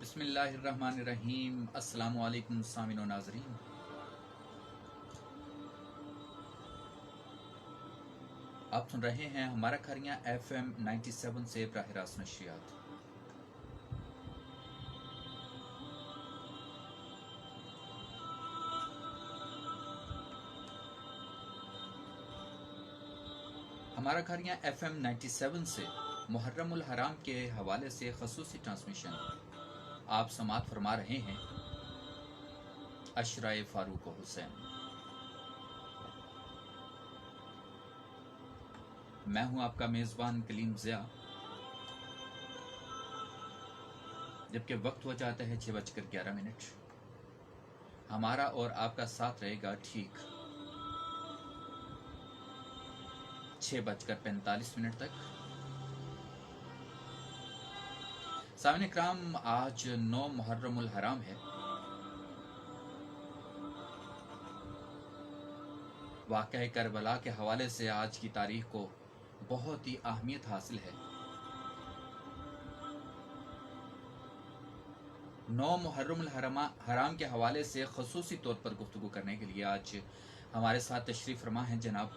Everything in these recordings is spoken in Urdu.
بسم اللہ الرحمن الرحیم۔ السلام علیکم سامعین و ناظرین، آپ سن رہے ہیں ہمارا کھریاں FM 97 سے براہ راست نشریات۔ ہمارا کھریاں FM 97 سے محرم الحرام کے حوالے سے خصوصی ٹرانسمیشن آپ سماعت فرما رہے ہیں عشرۂ فاروق و حسین۔ میں ہوں آپ کا میزبان کلیم ضیاء۔ جبکہ وقت ہو جاتا ہے 6:11۔ ہمارا اور آپ کا ساتھ رہے گا ٹھیک 6:45 تک۔ سامعین اکرام، آج 9 محرم الحرام ہے۔ واقعہ کربلا کے حوالے سے آج کی تاریخ کو بہت ہی اہمیت حاصل ہے۔ 9 محرم الحرام کے حوالے سے خصوصی طور پر گفتگو کرنے کے لیے آج ہمارے ساتھ تشریف فرما ہیں جناب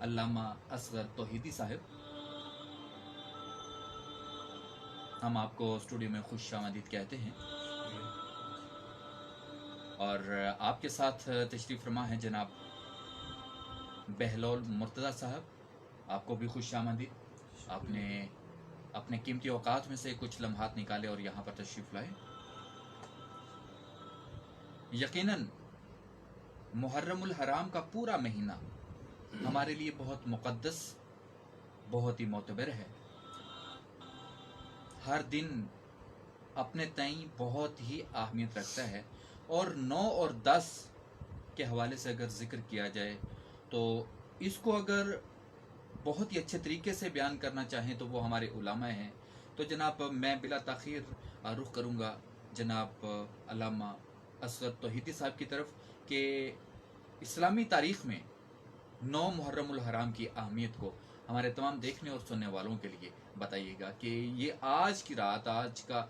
علامہ اصغر توحیدی صاحب۔ ہم آپ کو اسٹوڈیو میں خوش آمدید کہتے ہیں، اور آپ کے ساتھ تشریف فرما ہیں جناب بہلول مرتضیٰ صاحب۔ آپ کو بھی خوش آمدید۔ آپ نے اپنے قیمتی اوقات میں سے کچھ لمحات نکالے اور یہاں پر تشریف لائے۔ یقیناً محرم الحرام کا پورا مہینہ ہمارے لیے بہت مقدس، بہت ہی معتبر ہے۔ ہر دن اپنے تئیں بہت ہی اہمیت رکھتا ہے، اور 9 اور 10 کے حوالے سے اگر ذکر کیا جائے تو اس کو اگر بہت ہی اچھے طریقے سے بیان کرنا چاہیں تو وہ ہمارے علماء ہیں۔ تو جناب میں بلا تاخیر رخ کروں گا جناب علامہ اصغر توحیدی صاحب کی طرف کہ اسلامی تاریخ میں 9 محرم الحرام کی اہمیت کو ہمارے تمام دیکھنے اور سننے والوں کے لیے بتائیے گا کہ یہ آج کی رات، آج کا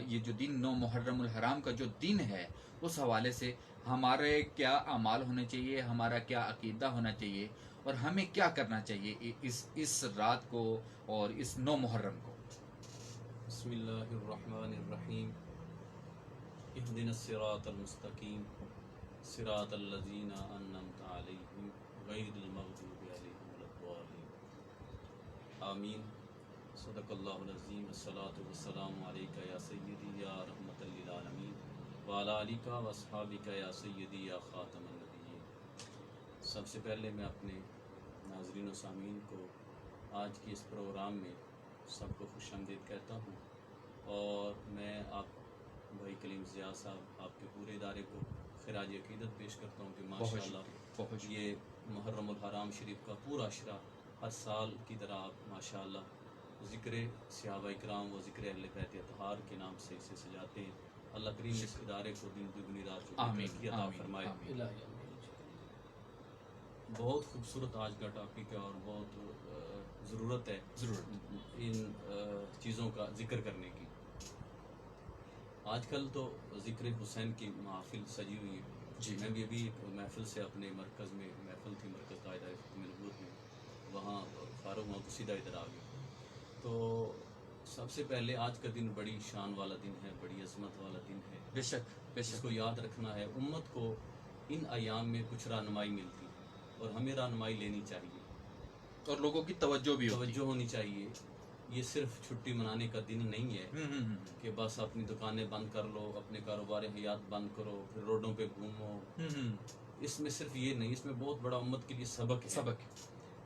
یہ جو دن 9 محرم الحرام کا جو دن ہے، اس حوالے سے ہمارے کیا اعمال ہونے چاہیے، ہمارا کیا عقیدہ ہونا چاہیے، اور ہمیں کیا کرنا چاہیے اس رات کو اور اس 9 محرم کو۔ بسم اللہ الرحمن الرحیم۔ اہدنا الصراط المستقیم صراط الذین انعمت علیہم غیر المغضوب علیہم ولا الضالین، آمین۔ صدق اللہ العظیم۔ الصلاۃ والسلام علیک یا سیدی یا رحمۃ للعالمین وعلی آلک و اصحابک یا سیدی یا خاتم النبیین۔ سب سے پہلے میں اپنے ناظرین و سامعین کو آج کی اس پروگرام میں سب کو خوش آمدید کہتا ہوں، اور میں آپ بھائی کلیم ضیاء صاحب آپ کے پورے ادارے کو خراج عقیدت پیش کرتا ہوں کہ ماشاءاللہ یہ محرم الحرام شریف کا پورا عشرہ ہر سال کی طرح آپ ماشاءاللہ ذکر صحابہ اکرام و ذکر اہل بیت اطہار کے نام سے اسے سجاتے ہیں۔ اللہ کریم اس ادارے کو دن دگنی رات چوگنی ترقی عطا فرمائے۔ بہت خوبصورت آج کا ٹاپک ہے، اور بہت ضرورت ہے ان چیزوں کا ذکر کرنے کی۔ آج کل تو ذکر حسین کی محافل سجی ہوئی ہے۔ جی، میں بھی ابھی ایک محفل سے اپنے مرکز میں محفل تھی، مرکز قاعدہ ختم نبوت میں، وہاں فارغ ہوا تو سیدھا ادھر آ گیا۔ تو سب سے پہلے آج کا دن بڑی شان والا دن ہے، بڑی عظمت والا دن ہے۔ بے شک بے اس شک۔ کو یاد رکھنا ہے۔ امت کو ان ایام میں کچھ رہنمائی ملتی ہے، اور ہمیں رہنمائی لینی چاہیے، اور لوگوں کی توجہ بھی ہوتی توجہ ہونی چاہیے۔ یہ صرف چھٹی منانے کا دن نہیں ہے کہ بس اپنی دکانیں بند کر لو، اپنے کاروبار حیات بند کرو، پھر روڈوں پہ گھومو۔ اس میں صرف یہ نہیں، اس میں بہت بڑا امت کے لیے سبق ہے۔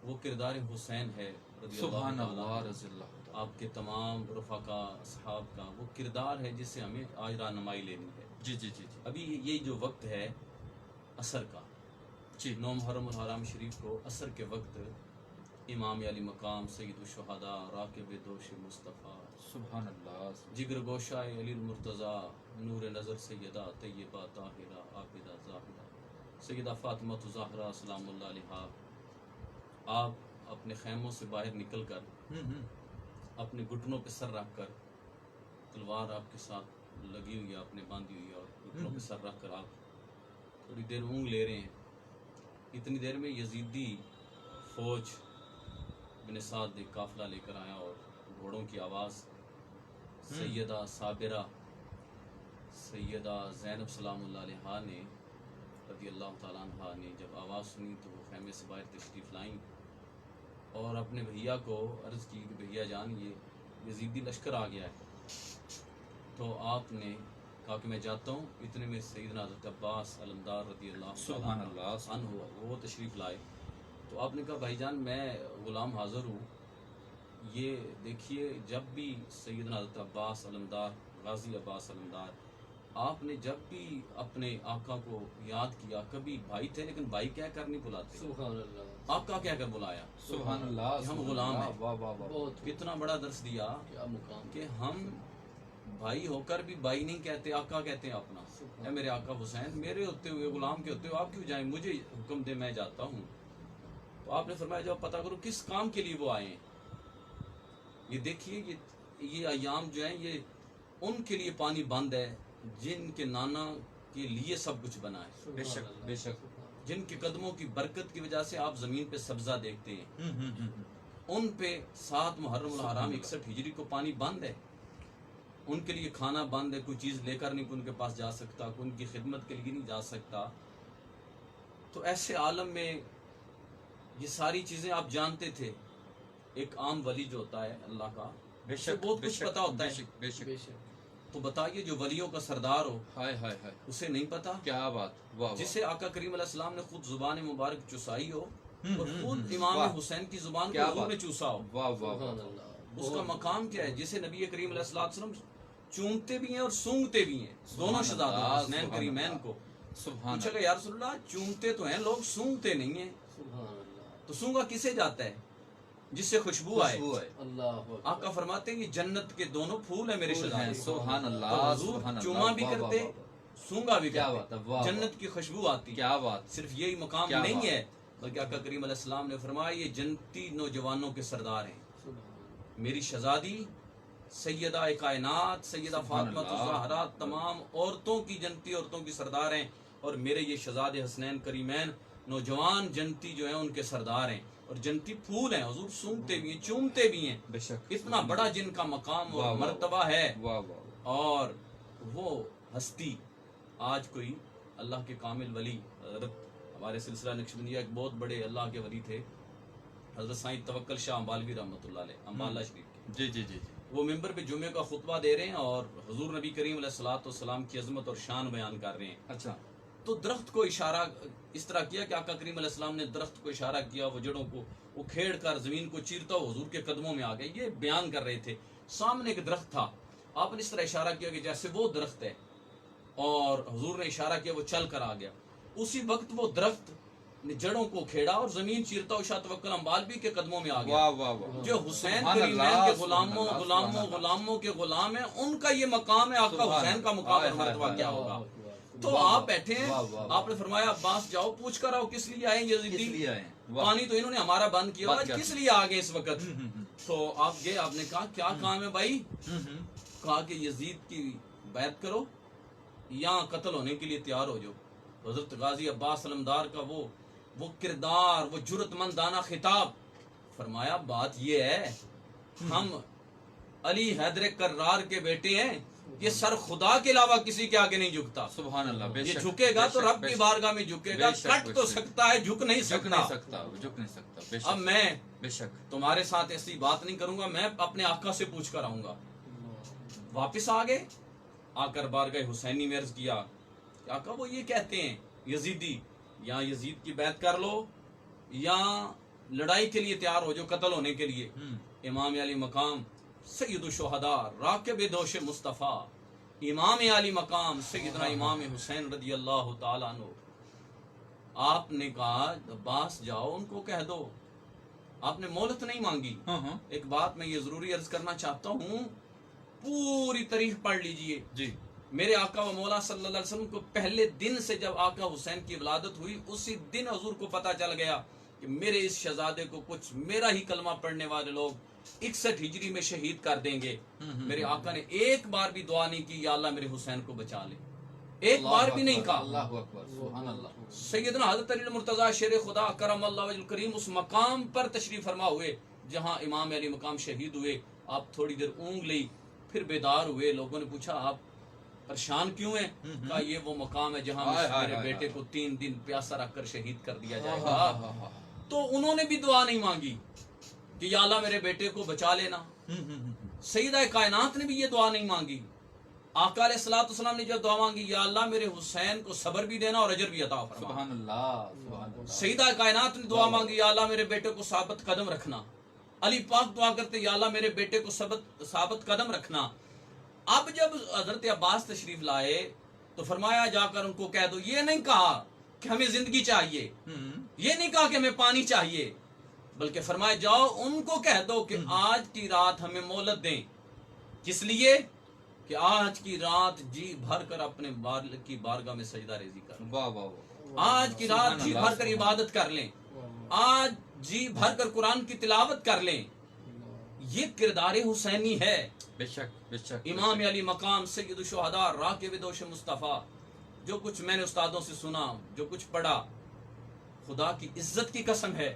وہ کردار حسین ہے رضی سبحان اللہ اللہ، تعالیٰ، رضی اللہ تعالیٰ۔ آپ کے تمام رفقا اصحاب کا وہ کردار ہے جس سے ہمیں آج رہنمائی لینی ہے۔ جی جی جی جی ابھی یہ جو وقت ہے عصر کا، جی 9 محرم الحرام شریف کو عصر کے وقت امام علی مقام سید الشہداء راکب دوش مصطفیٰ سبحان اللہ۔ جگر گوشہ علی المرتضیٰ نور نظر سیدہ طیبہ طاہرہ عابدہ زاہدہ سیدہ فاطمہ زہرا سلام اللہ علیہا، آپ اپنے خیموں سے باہر نکل کر اپنے گھٹنوں پہ سر رکھ کر تلوار آپ کے ساتھ لگی ہوئی ہے، آپ نے باندھی ہوئی ہے، اور گھٹنوں پہ سر رکھ کر آپ تھوڑی دیر اونگ لے رہے ہیں۔ اتنی دیر میں یزیدی فوج بن سعد ایک قافلہ لے کر آیا، اور گھوڑوں کی آواز، سیدہ صابرہ، سیدہ زینب سلام اللہ علیہا نے رضی اللہ تعالیٰ عنہ نے جب آواز سنی تو وہ خیمے سے باہر تشریف لائیں اور اپنے بھیا کو عرض کی کہ بھیا جان یہ یزیدی لشکر آ گیا ہے۔ تو آپ نے کہا کہ میں جاتا ہوں۔ اتنے میں سیدنا حضرت عباس علمدار رضی اللہ سبحان اللہ عنہ وہ تشریف لائے۔ تو آپ نے کہا بھائی جان میں غلام حاضر ہوں، یہ دیکھیے جب بھی سیدنا حضرت عباس علمدار، غازی عباس علمدار، آپ نے جب بھی اپنے آقا کو یاد کیا، کبھی بھائی تھے لیکن بھائی کہہ کر نہیں بلاتے، سبحان اللہ، آقا کہہ کر بلایا سبحان اللہ کہ ہم غلام ہیں۔ واہ واہ واہ، بہت کتنا بڑا درس دیا کیا مقام، کہ ہم بھائی ہو کر بھی بھائی نہیں کہتے، آقا کہتے ہیں اپنا۔ اے میرے آقا حسین، میرے ہوتے ہوئے غلام کے ہوتے ہوئے آپ کیوں جائیں، مجھے حکم دے میں جاتا ہوں۔ تو آپ نے فرمایا جب پتہ کرو کس کام کے لیے وہ آئے ہیں۔ یہ دیکھیے یہ ایام جو ہیں یہ ان کے لیے پانی بند ہے جن کے نانا کے لیے سب کچھ بنا ہے، بے شک بے شک، جن کے قدموں کی برکت کی وجہ سے آپ زمین پہ سبزہ دیکھتے ہیں۔ ان پہ 7 محرم الحرام 61 ہجری کو پانی بند ہے، ان کے لیے کھانا بند ہے، کوئی چیز لے کر نہیں ان کے پاس جا سکتا، کوئی ان کی خدمت کے لیے نہیں جا سکتا۔ تو ایسے عالم میں یہ ساری چیزیں آپ جانتے تھے۔ ایک عام ولی جو ہوتا ہے اللہ کا، بے اسے شک بہت بے کچھ شک، پتا ہوتا بے ہے۔ شک بے شک، بے شک، تو بتائیے جو ولیوں کا سردار ہو ہائے ہائے ہائے، اسے نہیں پتا، کیا بات، واہ واہ، جسے آقا کریم علیہ السلام نے خود زبان مبارک چسائی ہو ہم، اور ہم، خود ہم، امام واہ، حسین کی زبان کو کیا حضور بات، نے چوسا ہو، واہ واہ سبحان واہ، اللہ، اس کا بہت مقام کیا ہے؟ جسے نبی کریم علیہ السلام چومتے بھی ہیں اور سونگتے بھی ہیں، دونوں سبحان شہزادوں اللہ، حسنین سبحان کریمین اللہ، کو۔ سبحان پوچھا کہ اللہ، یا رسول اللہ چومتے تو ہیں لوگ، سونگتے نہیں ہیں، سبحان اللہ، تو سونگا کسے جاتا ہے؟ جس سے خوشبو آئے۔ خوشبو ہے، اللہ اکبر، آقا فرماتے ہیں یہ جنت کے دونوں پھول ہیں میرے پھول شہزادے۔ ہیں، سبحان تو اللہ حضور سبحان اللہ، چوما بھی واہ واہ کرتے، واہ واہ، سونگا بھی کیا بات ہے، کرتے، واہ واہ، جنت کی خوشبو آتی۔ کیا بات، صرف یہی مقام کیا نہیں بات ہے بلکہ آقا کریم علیہ السلام نے فرمایا یہ جنتی نوجوانوں کے سردار ہیں۔ سبحان اللہ، میری شہزادی سیدہ کائنات سیدہ سبحان فاطمہ اللہ، الزہرا تمام عورتوں کی جنتی عورتوں کی سردار ہیں، اور میرے یہ شہزادے حسنین کریمین نوجوان جنتی جو ہیں ان کے سردار ہیں، اور جنتی پھول ہیں، حضور سونگتے بھی ہیں، چومتے بھی ہیں۔ بے شک، اتنا بڑا جن کا مقام واہ اور واہ، مرتبہ ہے، واہ واہ، اور وہ ہستی آج کوئی اللہ کے کامل ولی، حضرت ہمارے سلسلہ نقشبندیہ ایک بہت بڑے اللہ کے ولی تھے، حضرت سائیں توکل شاہ امبالوی رحمۃ اللہ علیہ، امبالہ شریف کے۔ جی جی جی جی، وہ ممبر پہ جمعے کا خطبہ دے رہے ہیں اور حضور نبی کریم علیہ الصلوۃ والسلام کی عظمت اور شان بیان کر رہے ہیں۔ اچھا، تو درخت کو اشارہ اس طرح کیا کہ آقا کریم علیہ السلام نے درخت کو اشارہ کیا، وہ جڑوں کو اکھیڑ کر زمین کو چیرتا ہوا حضور کے قدموں میں آ گئے، یہ بیان کر رہے تھے۔ سامنے ایک درخت تھا، آپ نے اس طرح اشارہ کیا کہ جیسے وہ درخت ہے، اور حضور نے اشارہ کیا وہ چل کر آ گیا۔ اسی وقت وہ درخت نے جڑوں کو کھیڑا اور زمین چیرتا ہوا شاہ توکل امبالوی کے قدموں میں آ گیا۔ واہ واہ واہ، جو حسین سبحان کریمین اللہ، کے سبحان غلاموں اللہ، غلاموں سبحان اللہ، غلاموں کے غلام ہیں، ان کا یہ مقام ہے، آقا سبحان حسین کا اللہ، مقام ہائے اور ہائے مرتبہ ہائے، کیا اللہ ہوگا؟ اکبر، تو واہ آپ واہ، بیٹھے ہیں، واہ واہ، آپ نے فرمایا عباس جاؤ پوچھ کر آؤ کس لیے آئے کس یزیدی، لیے آئے ہیں؟ واہ، پانی تو انہوں نے ہمارا بند کیا، بند آج کر کس دیا۔ لیے آ گئے اس وقت؟ ہم، ہم، ہم، تو آپ گئے، آپ نے کہا کیا کام ہے بھائی؟ ہم، کہا کہ یزید کی بیعت کرو یا قتل ہونے کے لیے تیار ہو جاؤ۔ حضرت غازی عباس علمدار کا وہ کردار، وہ جرت مندانہ خطاب، فرمایا بات یہ ہے ہم علی حیدر کرار کے بیٹے ہیں، یہ سر خدا کے علاوہ کسی کے آگے نہیں جھکتا، سبحان اللہ، بے یہ شک، جھکے گا بے تو شک، رب بے کی شک، بارگاہ میں جھکے گا، بے شک، کٹ بے تو شک، سکتا ہے جھک نہیں جھک سکتا۔ نہیں سکتا، جھک نہیں سکتا، بے اب شک، میں بے شک، تمہارے ساتھ ایسی بات نہیں کروں گا، میں اپنے آقا سے پوچھ کر آؤں گا۔ واپس آ گئے، آ کر بارگاہ حسینی میں عرض کیا کہ آقا وہ یہ کہتے ہیں یزیدی، یا یزید کی بیعت کر لو یا لڑائی کے لیے تیار ہو جو قتل ہونے کے لیے۔ ہم، امام علی مقام سید الشہداء راکب دوش مصطفیٰ، امام علی مقام سیدنا امام حسین رضی اللہ تعالیٰ عنہ۔ آپ نے کہا عباس جاؤ ان کو کہہ دو، آپ نے مہلت نہیں مانگی۔ ہاں ہاں، ایک بات میں یہ ضروری عرض کرنا چاہتا ہوں، پوری تاریخ پڑھ لیجئے۔ جی، میرے آقا و مولا صلی اللہ علیہ وسلم کو پہلے دن سے جب آقا حسین کی ولادت ہوئی، اسی دن حضور کو پتہ چل گیا کہ میرے اس شہزادے کو کچھ میرا ہی کلمہ پڑھنے والے لوگ 61 ہجری میں شہید کر دیں گے. میرے آقا نے ایک بار بھی دعا نہیں کی یا اللہ میرے حسین کو بچا لے, ایک بار بھی نہیں کہا. اللہ اکبر, سبحان اللہ. سیدنا حضرت علی المرتضیٰ شیر خدا کرم اللہ وجہ الکریم اس مقام پر تشریف فرما ہوئے جہاں امام علی مقام شہید ہوئے. آپ تھوڑی دیر اونگ لی, پھر بیدار ہوئے. لوگوں نے پوچھا آپ پریشان کیوں ہیں؟ کہا یہ وہ مقام ہے جہاں میرے بیٹے کو 3 دن پیاسا رکھ کر شہید کر دیا جائے گا. تو انہوں نے بھی دعا نہیں مانگی کہ یا اللہ میرے بیٹے کو بچا لینا. سیدہ کائنات نے بھی یہ دعا نہیں مانگی. آقا علیہ الصلوۃ والسلام نے جو دعا مانگی یا اللہ میرے حسین کو صبر بھی دینا اور اجر بھی عطا فرما. سبحان اللہ, سبحان اللہ. سیدہ کائنات نے دعا مانگی یا اللہ میرے بیٹے کو ثابت قدم رکھنا. علی پاک دعا کرتے یا اللہ میرے بیٹے کو ثابت قدم رکھنا. اب جب حضرت عباس تشریف لائے تو فرمایا جا کر ان کو کہہ دو, یہ نہیں کہا کہ ہمیں زندگی چاہیے, یہ نہیں کہا کہ ہمیں پانی چاہیے, بلکہ فرمایا جاؤ ان کو کہہ دو کہ آج کی رات ہمیں مہلت دیں. کس لیے؟ کہ آج کی رات جی بھر کر اپنے مالک کی بارگاہ میں سجدہ ریزی کر لیں. واہ واہ واہ. آج کی رات جی بھر کر عبادت کر لیں. آج جی بھر کر قرآن کی تلاوت کر لیں. یہ کردار حسینی ہے. بے شک, بے شک. امام علی مقام سید الشہداء راکب دوش مصطفیٰ. جو کچھ میں نے استادوں سے سنا, جو کچھ پڑھا, خدا کی عزت کی قسم ہے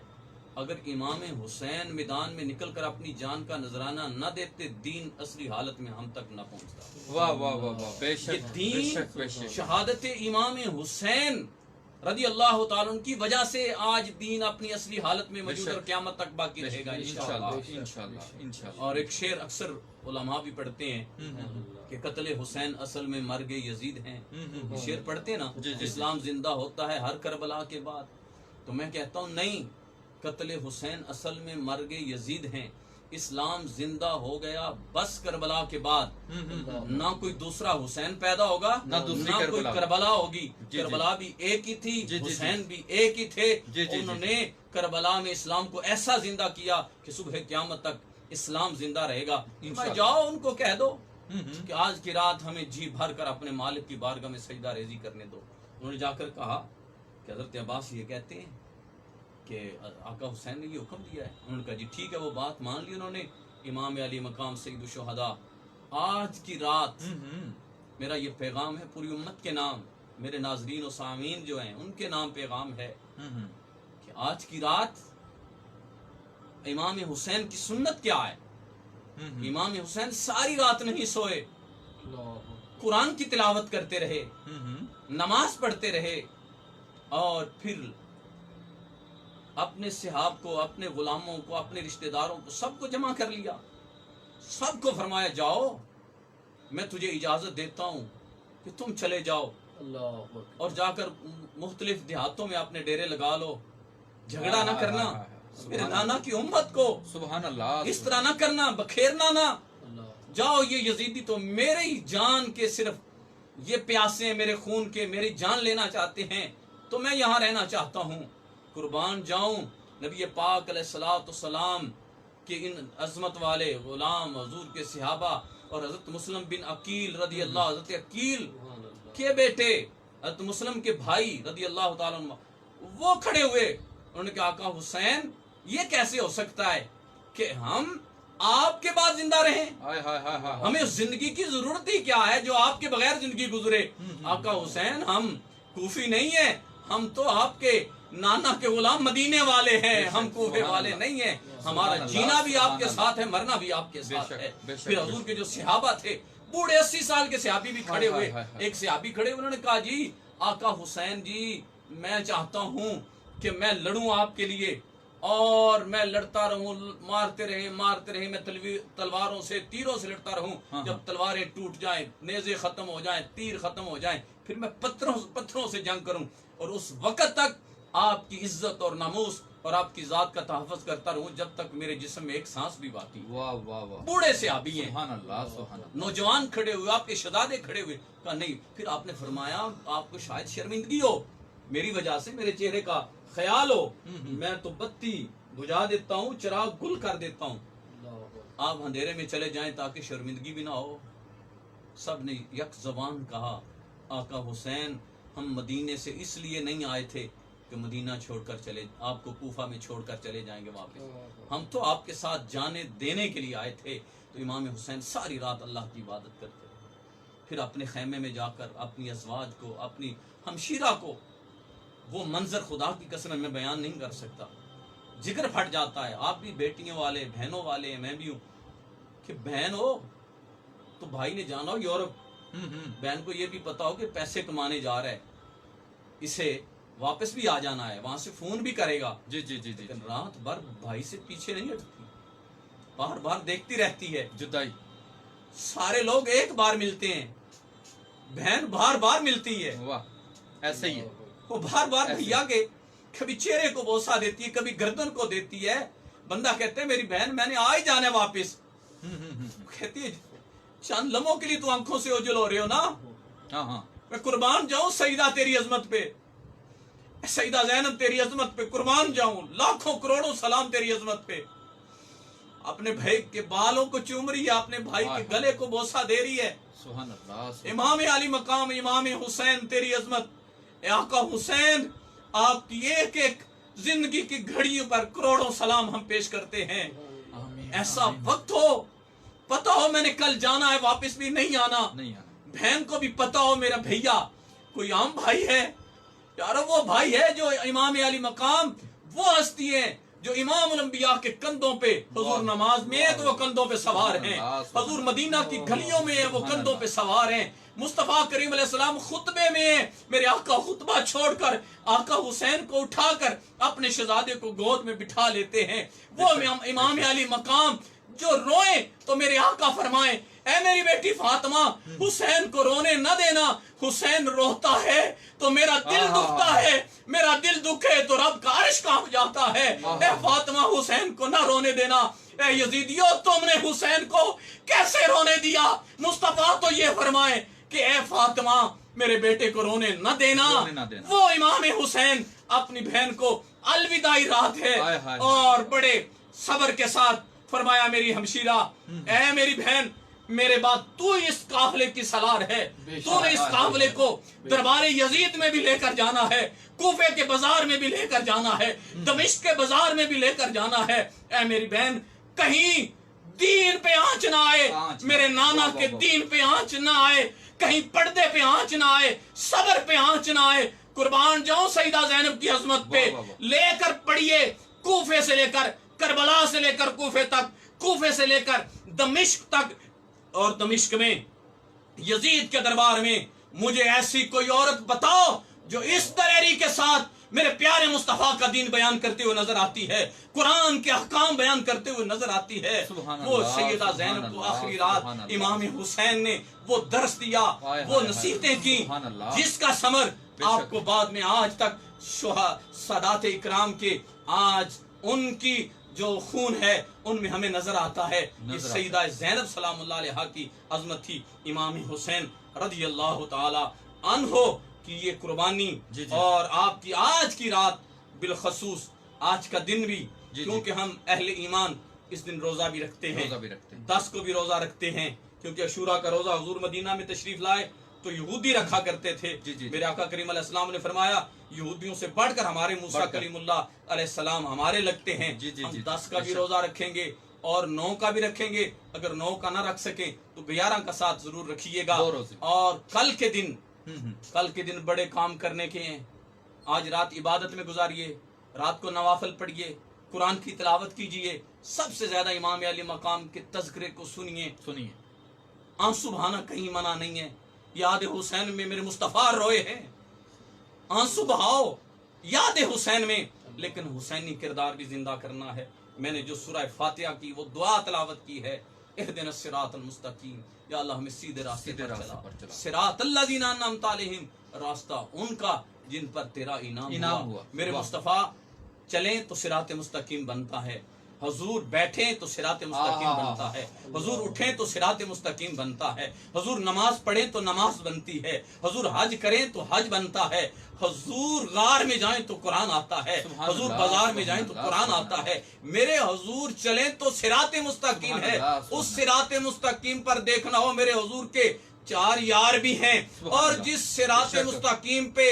اگر امام حسین میدان میں نکل کر اپنی جان کا نذرانہ نہ دیتے دین اصلی حالت میں ہم تک نہ پہنچتا. واہ واہ واہ واہ. بے یہ شک, بے دین شک, بے شک. شہادت امام حسین رضی اللہ تعالیٰ عنہ کی وجہ سے آج دین اپنی اصلی حالت میں موجود اور قیامت تک باقی رہے گا انشاءاللہ. انشاءاللہ, انشاءاللہ. اور ایک شعر اکثر علماء بھی پڑھتے ہیں کہ قتل حسین اصل میں مرگ یزید ہیں. یہ شعر پڑھتے ہیں نا, اسلام زندہ ہوتا ہے ہر کربلا کے بعد. تو میں کہتا ہوں نہیں, قتل حسین اصل میں مرگ یزید ہیں. اسلام زندہ ہو گیا بس کربلا کے بعد. نہ کوئی دوسرا حسین پیدا ہوگا نہ دوسری کوئی کربلا ہوگی. کربلا بھی ایک ہی تھی, حسین بھی ایک ہی تھے. انہوں نے کربلا میں اسلام کو ایسا زندہ کیا کہ صبح قیامت تک اسلام زندہ رہے گا. جاؤ ان کو کہہ دو کہ آج کی رات ہمیں جی بھر کر اپنے مالک کی بارگاہ میں سجدہ ریزی کرنے دو. انہوں نے جا کر کہا کہ حضرت عباس یہ کہتے ہیں کہ آقا حسین نے یہ حکم دیا ہے. انہوں نے کہا جی ٹھیک ہے, وہ بات مان لی انہوں نے. امام علی مقام سید الشہداء, آج کی رات میرا یہ پیغام ہے پوری امت کے نام, میرے ناظرین و سامعین جو ہیں ان کے نام پیغام ہے کہ آج کی رات امام حسین کی سنت کیا ہے. امام حسین ساری رات نہیں سوئے, قرآن کی تلاوت کرتے رہے, نماز پڑھتے رہے, اور پھر اپنے صحاب کو, اپنے غلاموں کو, اپنے رشتہ داروں کو سب کو جمع کر لیا. سب کو فرمایا جاؤ میں تجھے اجازت دیتا ہوں کہ تم چلے جاؤ اور جا کر مختلف دیہاتوں میں اپنے ڈیرے لگا لو. جھگڑا نہ کرنا میرے نانا کی امت کو, سبحان اللہ, اس طرح نہ کرنا, بکھیرنا نہ. جاؤ, یہ یزیدی تو میرے ہی جان کے صرف یہ پیاسے ہیں, میرے خون کے, میری جان لینا چاہتے ہیں, تو میں یہاں رہنا چاہتا ہوں. قربان جاؤں نبی پاک علیہ الصلوۃ والسلام کے ان عظمت والے غلام حضور کے صحابہ اور حضرت مسلم بن عقیل رضی اللہ, حضرت عقیل کے بیٹے حضرت مسلم کے بھائی رضی اللہ تعالیٰ عنہ, وہ کھڑے ہوئے. انہوں نے کہا آقا حسین یہ کیسے ہو سکتا ہے کہ ہم آپ کے بعد زندہ رہیں؟ ہمیں زندگی کی ضرورت ہی کیا ہے جو آپ کے بغیر زندگی گزرے. آقا حسین ہم کوفی نہیں ہیں, ہم تو آپ کے نانا کے غلام مدینے والے ہیں, ہم کوفے والے نہیں ہیں. ہمارا جینا بھی آپ کے ساتھ ہے, مرنا بھی آپ کے ساتھ ہے. پھر حضور کے جو صحابہ تھے, بوڑھے 80 سال کے صحابی بھی کھڑے ہوئے. ایک صحابی کھڑے, انہوں نے کہا جی آقا حسین جی میں چاہتا ہوں کہ میں لڑوں آپ کے لیے, اور میں لڑتا رہوں, مارتے رہے میں تلواروں سے, تیروں سے لڑتا رہوں. جب تلواریں ٹوٹ جائیں, نیزے ختم ہو جائیں, تیر ختم ہو جائیں, پھر میں پتھروں سے جنگ کروں, اور اس وقت تک آپ کی عزت اور ناموس اور آپ کی ذات کا تحفظ کرتا رہوں جب تک میرے جسم میں ایک سانس بھی باقی. واہ واہ واہ. بوڑھے صحابی ہیں, سبحان اللہ, سبحان اللہ. نوجوان کھڑے ہوئے, آپ کے شہزادے کھڑے ہوئے. کہا نہیں. پھر آپ نے فرمایا آپ کو شاید شرمندگی ہو میری وجہ سے, میرے چہرے کا خیال ہو, میں تو بتی بجھا دیتا ہوں, چراغ گل کر دیتا ہوں, آپ اندھیرے میں چلے جائیں تاکہ شرمندگی بھی نہ ہو. سب نے یک زبان کہا آقا حسین ہم مدینے سے اس لیے نہیں آئے تھے کہ مدینہ چھوڑ کر چلے، آپ کو کوفہ میں چھوڑ کر چلے جائیں گے واپس، ہم تو آپ کے ساتھ جانے دینے کے لیے آئے تھے۔ تو امام حسین ساری رات اللہ کی عبادت کرتے، پھر اپنے خیمے میں جا کر اپنی ازواج کو، اپنی ہمشیرہ کو، وہ منظر خدا کی قسم میں بیان نہیں کر سکتا، جگر پھٹ جاتا ہے۔ آپ بھی بیٹیوں والے، بہنوں والے ہیں، میں بھی ہوں، کہ بہن ہو تو بھائی نے جانا ہو یورپ، بہن کو یہ بھی پتا ہو کہ پیسے کمانے جا رہا ہے، اسے واپس بھی آ جانا ہے، وہاں سے فون بھی کرے گا، جی جی جی جی لیکن رات بھر بھائی سے پیچھے نہیں ہٹتی، بار بار دیکھتی رہتی ہے۔ جدائی، سارے لوگ ایک بار ملتے ہیں، بہن بار بار ملتی ہے، واہ، ایسے ہی ہے، وہ بار بار ایسے۔ بھیا کے کبھی چہرے کو بوسہ دیتی ہے، کبھی گردن کو دیتی ہے۔ بندہ کہتے ہے میری بہن میں نے آ ہی جانا ہے واپس، کہتی ہے چند لمحوں کے لیے تو آنکھوں سے اوجل ہو رہے ہو نا، ہاں ہاں، میں قربان جاؤں سیدہ تیری عظمت پہ، سیدہ زینب تیری عظمت پہ قربان جاؤں، لاکھوں کروڑوں سلام تیری عظمت پہ۔ اپنے بھائی کے بالوں کو چوم رہی ہے، اپنے بھائی کے گلے کو بوسہ دے رہی ہے۔ سبحان اللہ، سبحان امام علی مقام امام حسین تیری عظمت، اے آقا حسین آپ کی ایک ایک زندگی کی گھڑیوں پر کروڑوں سلام ہم پیش کرتے ہیں۔ آمین، ایسا آمین۔ وقت ہو، پتا ہو میں نے کل جانا ہے، واپس بھی نہیں آنا، نہیں آنا، بہن کو بھی پتا ہو میرا بھیا کوئی عام بھائی ہے، یارو وہ بھائی ہے جو امام علی مقام، وہ ہستی ہے جو امام الانبیاء کے کندھوں پہ، حضور نماز میں ہے تو وہ کندھوں پہ سوار ہیں، حضور مدینہ کی گلیوں میں ہے وہ کندھوں پہ سوار ہیں، مصطفیٰ کریم علیہ السلام خطبے میں ہیں، میرے آقا خطبہ چھوڑ کر آقا حسین کو اٹھا کر اپنے شہزادے کو گود میں بٹھا لیتے ہیں، وہ امام علی مقام جو روئیں تو میرے آقا فرمائیں اے میری بیٹی فاطمہ حسین کو رونے نہ دینا، حسین روتا ہے تو میرا دل دکھتا ہے، میرا دل دکھے تو رب کا عرش کانپ جاتا ہے، اے فاطمہ حسین کو نہ رونے دینا۔ اے یزیدیو تم نے حسین کو کیسے رونے دیا؟ مصطفیٰ تو یہ فرمائے کہ اے فاطمہ میرے بیٹے کو رونے نہ دینا۔ وہ امام حسین اپنی بہن کو الوداعی رات ہے اور بڑے صبر کے ساتھ فرمایا میری ہمشیرہ، اے میری بہن میرے بعد تو اس قافلے کی سالار ہے، تو نے اس قافلے کو دربار یزید میں بھی لے کر جانا ہے، کوفے کے بازار میں بھی لے کر جانا ہے، دمشق کے بازار میں بھی لے کر جانا ہے۔ اے میری بہن کہیں دین پہ آنچ نہ آئے، میرے نانا کے دین پہ آنچ نہ آئے، کہیں پردے پہ آنچ نہ آئے، صبر پہ آنچ نہ آئے، قربان جاؤں سیدہ زینب کی عظمت پہ۔ لے کر پڑھیے کوفے سے لے کر کربلا سے لے کر کوفے تک، کوفے سے لے کر دمشق تک، اور دمشق میں یزید کے دربار میں مجھے ایسی کوئی عورت بتاؤ جو اس دلیری کے ساتھ میرے پیارے مصطفیٰ کا دین بیان کرتے ہوئے نظر آتی ہے، قرآن کے احکام بیان کرتے ہوئے نظر آتی ہے۔ وہ سیدہ زینب کو آخری رات امام حسین نے وہ درس دیا، وہ نصیحتیں کی، جس کا ثمر آپ کو بعد میں آج تک سادات اکرام کے آج ان کی جو خون ہے ان میں ہمیں نظر آتا ہے۔ یہ سیدہ زینب سلام اللہ علیہا کی عظمت تھی، امام حسین رضی اللہ تعالی عنہ کی یہ قربانی، اور آپ کی آج کی رات بالخصوص آج کا دن بھی، کیونکہ ہم اہل ایمان اس دن روزہ بھی رکھتے ہیں، 10 کو بھی روزہ رکھتے ہیں، کیونکہ عاشوراء کا روزہ حضور مدینہ میں تشریف لائے تو یہودی رکھا کرتے تھے۔ میرے آقا کریم علیہ السلام نے فرمایا یہودیوں سے بڑھ کر ہمارے موسیٰ کلیم اللہ علیہ السلام ہمارے لگتے ہیں، ہم 10 کا بھی روزہ رکھیں گے اور 9 کا بھی رکھیں گے، اگر 9 کا نہ رکھ سکیں تو 11 کا ساتھ ضرور رکھیے گا۔ اور کل کے دن بڑے کام کرنے کے ہیں، آج رات عبادت میں گزاریے، رات کو نوافل پڑھیے، قرآن کی تلاوت کیجئے، سب سے زیادہ امام علی مقام کے تذکرے کو سنیے، آنسو بہانا کہیں منع نہیں ہے۔ یاد حسین میں میرے مصطفیٰ روئے ہیں، آنسو بہاؤ یاد حسین میں، لیکن حسینی کردار بھی زندہ کرنا ہے۔ میں نے جو سورہ فاتحہ کی وہ دعا تلاوت کی ہے، اہدنا الصراط المستقیم، یا اللہ ہمیں سیدھے راستے پر چلا، صراط الذین انعمت علیہم، راستہ ان کا جن پر تیرا انعام ہوا۔ میرے مصطفیٰ چلیں تو صراط مستقیم بنتا ہے، حضور بیٹھیں تو صراط مستقیم بنتا ہے، حضور اٹھیں تو صراط مستقیم بنتا ہے، حضور نماز پڑھیں تو نماز بنتی ہے، حضور حج کریں تو حج بنتا ہے، حضور غار میں جائیں تو قرآن آتا ہے، حضور بازار میں جائیں تو قرآن آتا ہے، میرے حضور چلیں تو صراط مستقیم ہے۔ اس صراط مستقیم پر دیکھنا ہو میرے حضور کے 4 یار بھی ہیں، اور جس صراط مستقیم پہ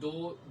2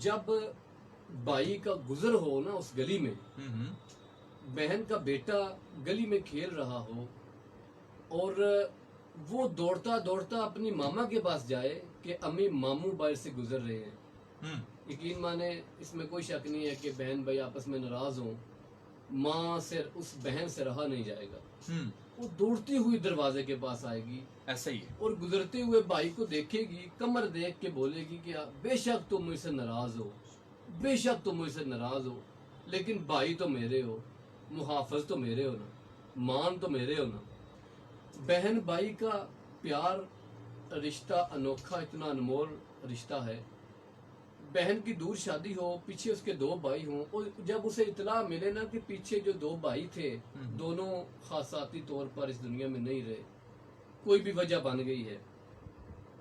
جب بھائی کا گزر ہو نا اس گلی میں، بہن کا بیٹا گلی میں کھیل رہا ہو اور وہ دوڑتا دوڑتا اپنی ماما کے پاس جائے کہ امی ماموں باہر سے گزر رہے ہیں، یقین مانے اس میں کوئی شک نہیں ہے کہ بہن بھائی آپس میں ناراض ہوں، ماں سے اس بہن سے رہا نہیں جائے گا، وہ دوڑتی ہوئی دروازے کے پاس آئے گی، ایسا ہی ہے. اور گزرتے ہوئے بھائی کو دیکھے گی، کمر دیکھ کے بولے گی کہ بے شک تم مجھ سے ناراض ہو، بے شک تم مجھ سے ناراض ہو، لیکن بھائی تو میرے ہو، محافظ تو میرے ہو نا، مان تو میرے ہو نا. بہن بھائی کا پیار رشتہ انوکھا، اتنا انمول رشتہ ہے. بہن کی دور شادی ہو، پیچھے اس کے 2 بھائی ہوں، اور جب اسے اطلاع ملے نا کہ پیچھے جو 2 بھائی تھے دونوں خاصاتی طور پر اس دنیا میں نہیں رہے، کوئی بھی وجہ بن گئی ہے،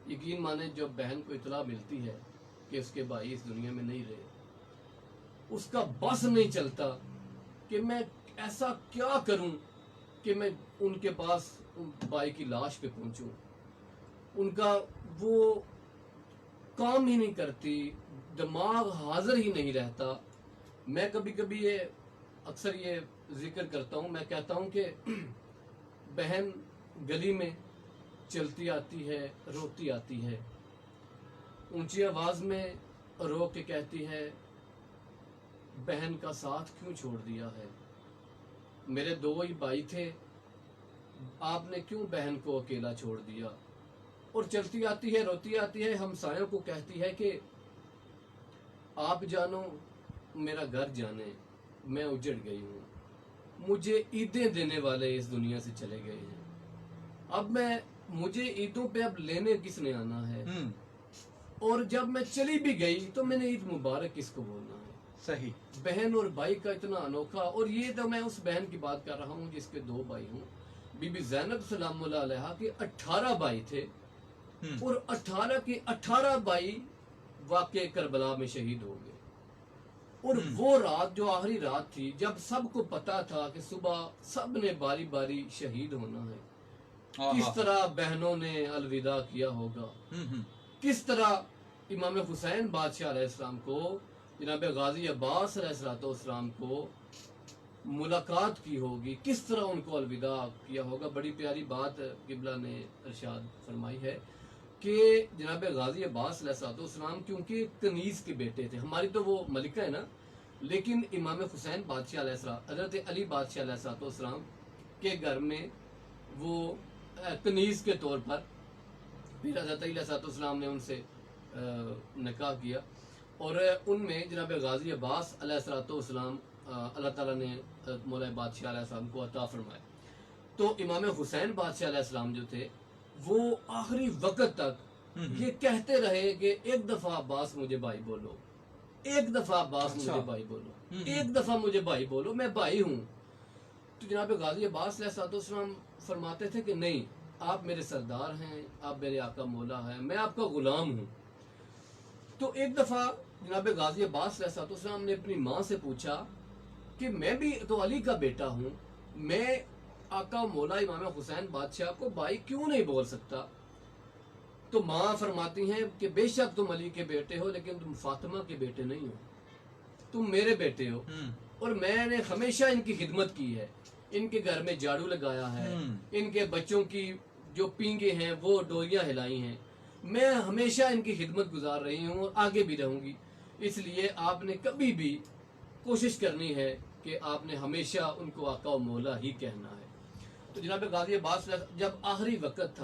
یقین مانے جب بہن کو اطلاع ملتی ہے کہ اس کے بھائی اس دنیا میں نہیں رہے، اس کا بس نہیں چلتا کہ میں ایسا کیا کروں کہ میں ان کے پاس ان بھائی کی لاش پہ پہنچوں. ان کا وہ کام ہی نہیں کرتی، دماغ حاضر ہی نہیں رہتا. میں کبھی کبھی اکثر یہ ذکر کرتا ہوں، میں کہتا ہوں کہ بہن گلی میں چلتی آتی ہے، روتی آتی ہے، اونچی آواز میں رو کے کہتی ہے بہن کا ساتھ کیوں چھوڑ دیا ہے، میرے 2 ہی بھائی تھے، آپ نے کیوں بہن کو اکیلا چھوڑ دیا. اور چلتی آتی ہے، روتی آتی ہے، ہمسایوں کو کہتی ہے کہ آپ جانو میرا گھر جانے، میں اجڑ گئی ہوں، مجھے عیدیں دینے والے اس دنیا سے چلے گئے ہیں، اب مجھے عیدوں پہ اب لینے کس نے آنا ہے، اور جب میں چلی بھی گئی تو میں نے عید مبارک کس کو بولنا ہے. صحیح. بہن اور بھائی کا اتنا انوکھا. اور یہ تو میں اس بہن کی بات کر رہا ہوں جس کے 2 بھائی ہوں. بی بی زینب سلام اللہ علیہا کے 18 بھائی تھے، اور 18 کے 18 بھائی واقع کربلا میں شہید ہو گئے. اور وہ رات جو آخری رات تھی، جب سب کو پتا تھا کہ صبح سب نے باری باری شہید ہونا ہے، کس طرح بہنوں نے الوداع کیا ہوگا، کس طرح امام حسین بادشاہ علیہ السلام کو، جناب غازی عباس علیہ السلام کو ملاقات کی ہوگی، کس طرح ان کو الوداع کیا ہوگا. بڑی پیاری بات قبلہ نے ارشاد فرمائی ہے کہ جناب غازی عباس علیہ السلام کیونکہ کنیز کے بیٹے تھے، ہماری تو وہ ملکہ ہے نا، لیکن امام حسین بادشاہ علیہ السلام، حضرت علی بادشاہ علیہ السلام کے گھر میں وہ کنیز کے طور پر، پھر حضرت علی علیہ السلام نے ان سے نکاح کیا، اور ان میں جناب غازی عباس علیہ السلام اللہ تعالیٰ نے مولا بادشاہ علیہ السلام کو عطا فرمائے. تو امام حسین بادشاہ علیہ السلام جو تھے وہ آخری وقت تک یہ کہتے رہے کہ ایک دفعہ عباس مجھے بھائی بولو، ایک دفعہ عباس مجھے بھائی بولو، ایک دفعہ مجھے بھائی بولو، میں بھائی ہوں. تو جناب غازی عباس علیہ السلام فرماتے تھے کہ نہیں، آپ میرے سردار ہیں، آپ میرے آقا مولا ہیں، میں آپ کا غلام ہوں. تو ایک دفعہ جناب غازی عباس علیہ السلام نے اپنی ماں سے پوچھا کہ میں بھی تو علی کا بیٹا ہوں، میں آقا مولا امام حسین بادشاہ کو بھائی کیوں نہیں بول سکتا. تو ماں فرماتی ہیں کہ بے شک تم علی کے بیٹے ہو، لیکن تم فاطمہ کے بیٹے نہیں ہو، تم میرے بیٹے ہو، اور میں نے ہمیشہ ان کی خدمت کی ہے، ان کے گھر میں جھاڑو لگایا ہے، ان کے بچوں کی جو پینگے ہیں وہ ڈوریاں ہلائی ہیں، میں ہمیشہ ان کی خدمت گزار رہی ہوں اور آگے بھی رہوں گی. اس لیے آپ نے کبھی بھی کوشش کرنی ہے کہ آپ نے ہمیشہ ان کو آقا و مولا ہی کہنا ہے. تو جناب غازی عباس جب آخری وقت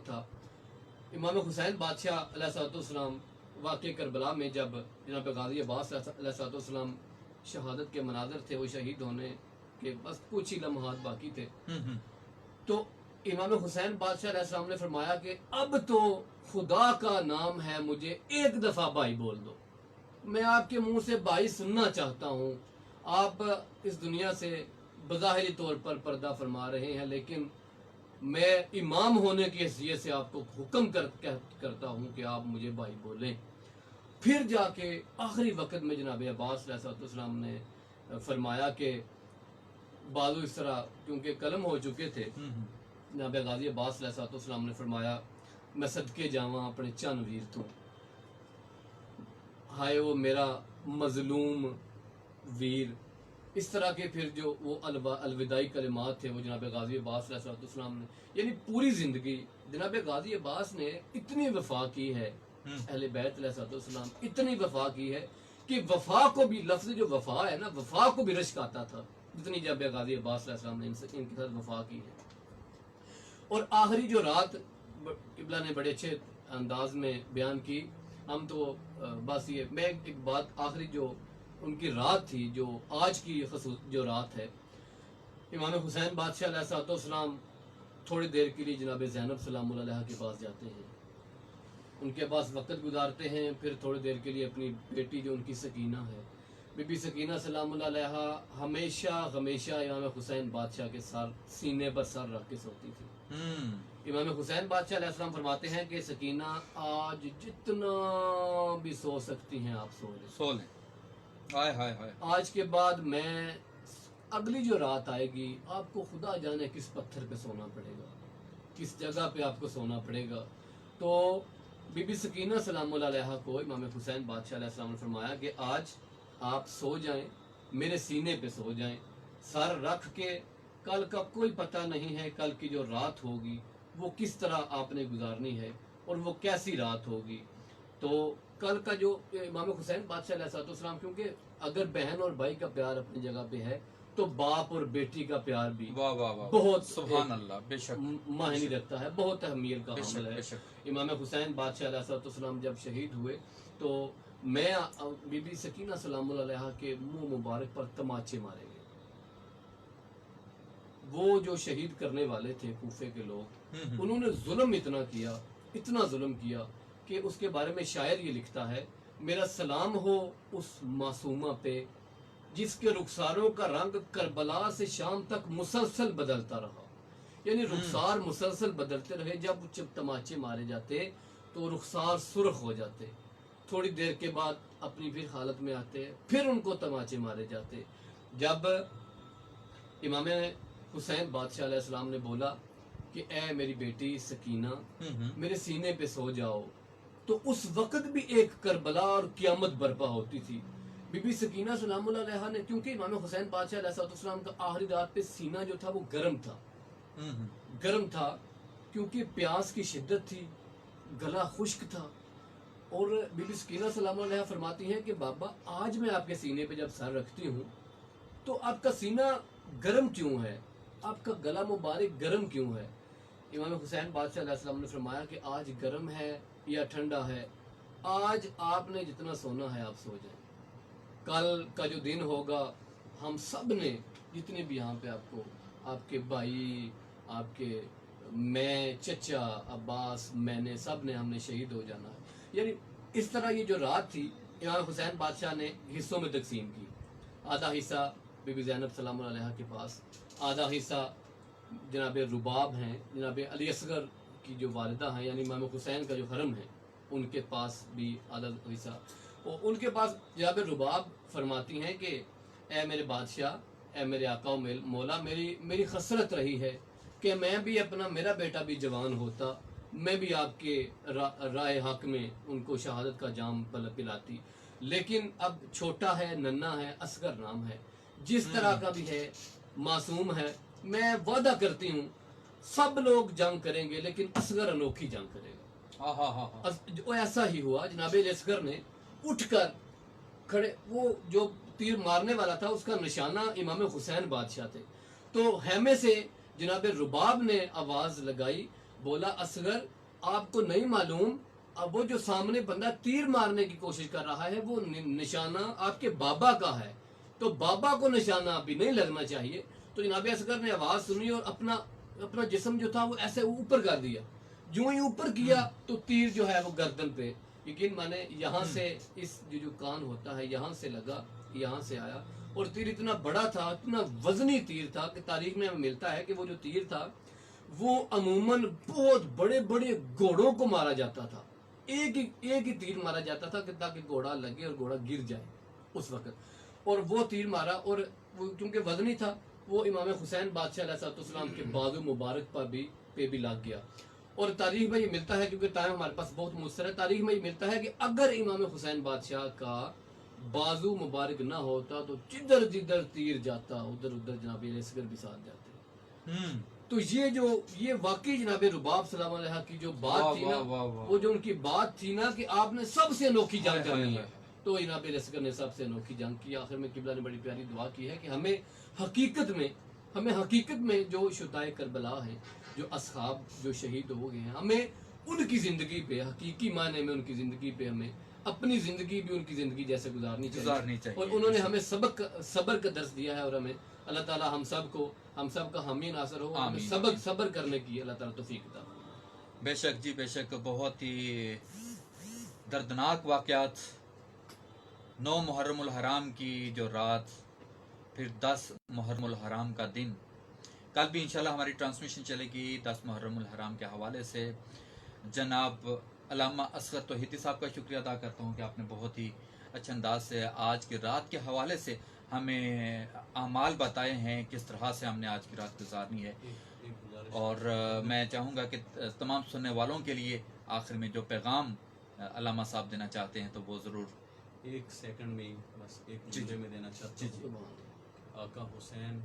تھا امام حسین بادشاہ علیہ السلام واقع کربلا میں، جب جناب غازی عباس علیہ السلام شہادت کے مناظر تھے، وہ شہید ہونے کے بس کچھ ہی لمحات باقی تھے، تو امام حسین بادشاہ علیہ السلام نے فرمایا کہ اب تو خدا کا نام ہے، مجھے ایک دفعہ بھائی بول دو، میں آپ کے منہ سے بھائی سننا چاہتا ہوں. آپ اس دنیا سے بظاہری طور پر پردہ فرما رہے ہیں، لیکن میں امام ہونے کی حیثیت سے آپ کو حکم کرتا ہوں کہ آپ مجھے بھائی بولیں. پھر جا کے آخری وقت میں جناب عباس علیہ السلام نے فرمایا کہ بازو اس طرح کیونکہ قلم ہو چکے تھے، جناب غازی عباس علیہ السلام نے فرمایا میں صدقے جاواں اپنے چن ویر تو، ہائے وہ میرا مظلوم ویر، اس طرح کے پھر جو وہ الوداعی کلمات تھے وہ جناب غازی عباس علیہ السلام نے، یعنی پوری زندگی جناب غازی عباس نے اتنی وفا کی ہے، اہل بیت علیہ السلام اتنی وفا کی ہے کہ وفا کو بھی، لفظ جو وفا ہے نا، وفا کو بھی رشک آتا تھا جتنی جناب غازی عباس علیہ السلام نے ان کے ساتھ وفا کی ہے۔ اور آخری جو رات قبلہ نے بڑے اچھے انداز میں بیان کی، ہم تو بس یہ میں ایک بات آخری جو ان کی رات تھی، جو آج کی جو رات ہے، امام حسین بادشاہ علیہ السلام تھوڑی دیر کے لیے جناب زینب سلام اللہ علیہ کے پاس جاتے ہیں، ان کے پاس وقت گزارتے ہیں، پھر تھوڑی دیر کے لیے اپنی بیٹی جو ان کی سکینہ ہے، بی بی سکینہ سلام اللہ علیہ ہمیشہ امام حسین بادشاہ کے سر سینے پر سر رکھ کے سوتی تھی۔ امام حسین بادشاہ علیہ السلام فرماتے ہیں کہ سکینہ آج جتنا بھی سو سکتی ہیں آپ سو لیں، ہائے ہائے ہائے، آج کے بعد میں اگلی جو رات آئے گی آپ کو خدا جانے کس پتھر پہ سونا پڑے گا، کس جگہ پہ آپ کو سونا پڑے گا۔ تو بی بی سکینہ سلام اللہ علیہ کو امام حسین بادشاہ علیہ السلام نے فرمایا کہ آج آپ سو جائیں، میرے سینے پہ سو جائیں، سر رکھ کے، کل کا کوئی پتہ نہیں ہے کل کی جو رات ہوگی وہ کس طرح آپ نے گزارنی ہے اور وہ کیسی رات ہوگی۔ تو کل کا جو امام حسین بادشاہ علیہ السلام، کیونکہ اگر بہن اور بھائی کا پیار اپنی جگہ پہ ہے تو باپ اور بیٹی کا پیار بھی واہ واہ واہ، بہت سبحان اللہ، بے شک معنی رکھتا ہے، بہت اہمیت کا بے حامل شک ہے۔ بے شک، امام حسین بادشاہ علیہ السلام جب شہید ہوئے تو میں بی بی سکینہ سلام اللہ علیہ کے منہ مبارک پر تماچے مارے گئے۔ وہ جو شہید کرنے والے تھے کوفے کے لوگ، انہوں نے ظلم اتنا ظلم کیا کہ اس کے بارے میں شاعر یہ لکھتا ہے، میرا سلام ہو اس معصومہ پہ جس کے رخساروں کا رنگ کربلا سے شام تک مسلسل بدلتا رہا، یعنی رخسار مسلسل بدلتے رہے، جب تماچے مارے جاتے تو رخسار سرخ ہو جاتے، تھوڑی دیر کے بعد اپنی پھر حالت میں آتے، پھر ان کو تماچے مارے جاتے۔ جب امام حسین بادشاہ علیہ السلام نے بولا کہ اے میری بیٹی سکینہ میرے سینے پہ سو جاؤ، تو اس وقت بھی ایک کربلا اور قیامت برپا ہوتی تھی۔ بی بی سکینہ سلام اللہ علیہ نے، کیونکہ امام حسین بادشاہ علیہ السلام کا آخری رات پہ سینہ جو تھا وہ گرم تھا کیونکہ پیاس کی شدت تھی، گلا خشک تھا، اور بی بی سکینہ سلام اللہ علیہ فرماتی ہیں کہ بابا آج میں آپ کے سینے پہ جب سر رکھتی ہوں تو آپ کا سینہ گرم کیوں ہے، آپ کا گلا مبارک گرم کیوں ہے؟ امام حسین بادشاہ علیہ السلام نے فرمایا کہ آج گرم ہے یا ٹھنڈا ہے، آج آپ نے جتنا سونا ہے آپ سو جائیں، کل کا جو دن ہوگا ہم سب نے جتنے بھی یہاں پہ آپ کو، آپ کے بھائی، آپ کے، میں، چچا عباس، میں نے، سب نے، ہم نے شہید ہو جانا ہے۔ یعنی اس طرح یہ جو رات تھی امام حسین بادشاہ نے حصوں میں تقسیم کی، آدھا حصہ بی بی زینب سلام اللہ علیہ کے پاس، آدھا حصہ جناب رباب ہیں، جناب علی اصغر کی جو والدہ ہیں، یعنی امام حسین کا جو حرم ہے ان کے پاس بھی آدھا حصہ، اور ان کے پاس جناب رباب فرماتی ہیں کہ اے میرے بادشاہ، اے میرے آقا و مولا، میری خسرت رہی ہے کہ میں بھی میرا بیٹا بھی جوان ہوتا، میں بھی آپ کے رائے حق میں ان کو شہادت کا جام پلاتی، لیکن اب چھوٹا ہے، ننھا ہے، اصغر نام ہے، جس طرح کا بھی ہے، معصوم ہے، میں وعدہ کرتی ہوں سب لوگ جنگ کریں گے لیکن اصغر انوکھی جنگ کرے گا۔ جو ایسا ہی ہوا، جناب اصغر نے اٹھ کر کھڑے، وہ جو تیر مارنے والا تھا اس کا نشانہ امام حسین بادشاہ تھے، تو خیمے سے جناب رباب نے آواز لگائی، بولا اصغر آپ کو نہیں معلوم، اب وہ جو سامنے بندہ تیر مارنے کی کوشش کر رہا ہے وہ نشانہ آپ کے بابا کا ہے، تو بابا کو نشانہ ابھی نہیں لگنا چاہیے۔ تو جناب اصغر نے آواز سنی اور اپنا جسم جو تھا وہ ایسے اوپر کر دیا، جو ہی اوپر کیا تو تیر جو ہے وہ گردن پہ، یقین مانے یہاں سے اس جو کان ہوتا ہے یہاں سے لگا، یہاں سے آیا، اور تیر اتنا بڑا تھا، اتنا وزنی تیر تھا کہ تاریخ میں ہمیں ملتا ہے کہ وہ جو تیر تھا وہ عموماً بہت بڑے بڑے گھوڑوں کو مارا جاتا تھا، ایک ہی تیر مارا جاتا تھا کہ تاکہ گھوڑا لگے اور گھوڑا گر جائے اس وقت، اور وہ تیر مارا، اور وہ کیونکہ وزنی تھا وہ امام حسین بادشاہ علیہ السلام کے بازو مبارک پر بھی لگ گیا، اور تاریخ میں یہ ملتا ہے، کیونکہ ٹائم ہمارے پاس بہت مختصر ہے، تاریخ میں یہ ملتا ہے کہ اگر امام حسین بادشاہ کا بازو مبارک نہ ہوتا تو جدھر جدھر تیر جاتا ادھر ادھر جناب علیہ السلام بھی ساتھ جاتے۔ ہوں تو یہ واقعی جناب رباب سلام علیہ کی جو بات واہ تھی نا، واہ واہ واہ۔ وہ جو ان کی بات تھی نا کہ آپ نے سب سے انوکھی جنگ ہائے ہائے کرنی ہے، ہائے۔ تو جناب علیہ السلام نے سب سے انوکھی جنگ کی۔ آخر میں قبلہ نے بڑی پیاری دعا کی ہے کہ ہمیں حقیقت میں جو شہدائے کربلا ہیں، جو اصحاب جو شہید ہو گئے ہیں، ہمیں ان کی زندگی پہ، حقیقی معنی میں ان کی زندگی پہ، ہمیں اپنی زندگی بھی ان کی زندگی جیسے گزارنی چاہیے۔ اور انہوں نے ہمیں صبر کا درس دیا ہے، اور ہمیں اللہ تعالی ہم سب کا حامی ناصر ہو، اور ہمیں صبر کرنے کی اللہ تعالی توفیق عطا فرمائے۔ بے شک جی بے شک، بہت ہی دردناک واقعات۔ 9 محرم الحرام کی جو رات، پھر 10 محرم الحرام کا دن۔ کل بھی انشاءاللہ ہماری ٹرانسمیشن چلے گی 10 محرم الحرام کے حوالے سے۔ جناب علامہ اصغر توحیدی صاحب کا شکریہ ادا کرتا ہوں کہ آپ نے بہت ہی اچھے انداز سے آج کی رات کے حوالے سے ہمیں اعمال بتائے ہیں، کس طرح سے ہم نے آج کی رات گزارنی ہے۔ اور میں چاہوں گا کہ تمام سننے والوں کے لیے آخر میں جو پیغام علامہ صاحب دینا چاہتے ہیں تو وہ ضرور 1 سیکنڈ میں بس ایک جملے میں دینا چاہتا ہوں۔ آقا حسین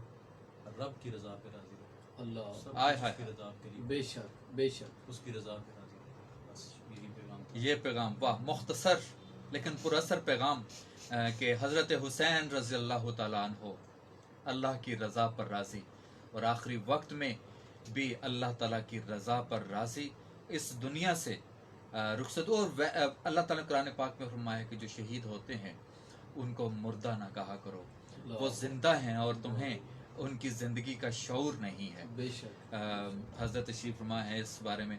رب کی رضا پہ راضی رہے، اللہ سب آئے کچھ ہائے اس کی رضا کے لیے، بے شک بے شک۔ اس کی رضا پہ راضی رہے، بس یہی پیغام تھا۔ یہ پیغام، واہ، مختصر لیکن پر اثر پیغام، کہ حضرت حسین رضی اللہ تعالیٰ عنہ اللہ کی رضا پر راضی، اور آخری وقت میں بھی اللہ تعالیٰ کی رضا پر راضی، اس دنیا سے رخصت۔ اور اللہ تعالیٰ نے قرآن پاک میں فرمایا کہ جو شہید ہوتے ہیں ان کو مردہ نہ کہا کرو، وہ زندہ ہیں اور تمہیں ان کی زندگی کا شعور نہیں ہے۔ بے شک حضرت تشریف فرما ہے، اس بارے میں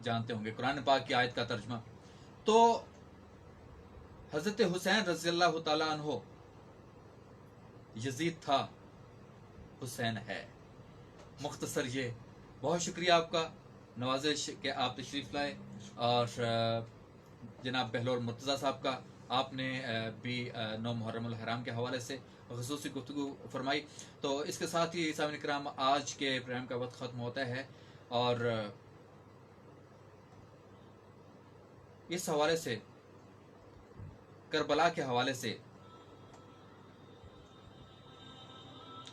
جانتے ہوں گے قرآن پاک کی آیت کا ترجمہ۔ تو حضرت حسین رضی اللہ تعالیٰ عنہ، یزید تھا، حسین ہے۔ مختصر یہ، بہت شکریہ آپ کا، نوازش کہ آپ تشریف لائے، اور جناب بہلول مرتضیٰ صاحب کا، آپ نے بھی 9 محرم الحرام کے حوالے سے خصوصی گفتگو فرمائی۔ تو اس کے ساتھ ہی سامعین کرام آج کے پروگرام کا وقت ختم ہوتا ہے، اور اس حوالے سے، کربلا کے حوالے سے،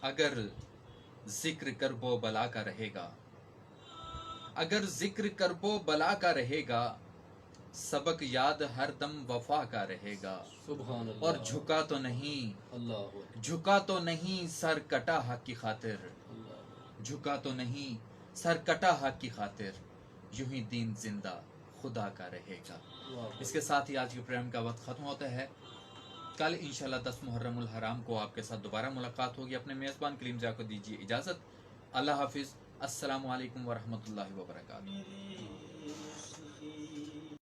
اگر ذکر کرب و بلا کا رہے گا، اگر ذکر کرب و بلا کا رہے گا، سبق یاد ہر دم وفا کا رہے گا، سبحان اللہ۔ اور جھکا تو نہیں، اللہ جھکا تو نہیں سر کٹا حق کی خاطر، اللہ جھکا تو نہیں سر کٹا حق کی خاطر، یوں ہی دین زندہ خدا کا رہے گا۔ اس کے ساتھ ہی آج کے پروگرام کا وقت ختم ہوتا ہے۔ کل انشاءاللہ 10 محرم الحرام کو آپ کے ساتھ دوبارہ ملاقات ہوگی۔ اپنے میزبان کلیم جا کو دیجیے اجازت۔ اللہ حافظ، السلام علیکم ورحمۃ اللہ وبرکاتہ۔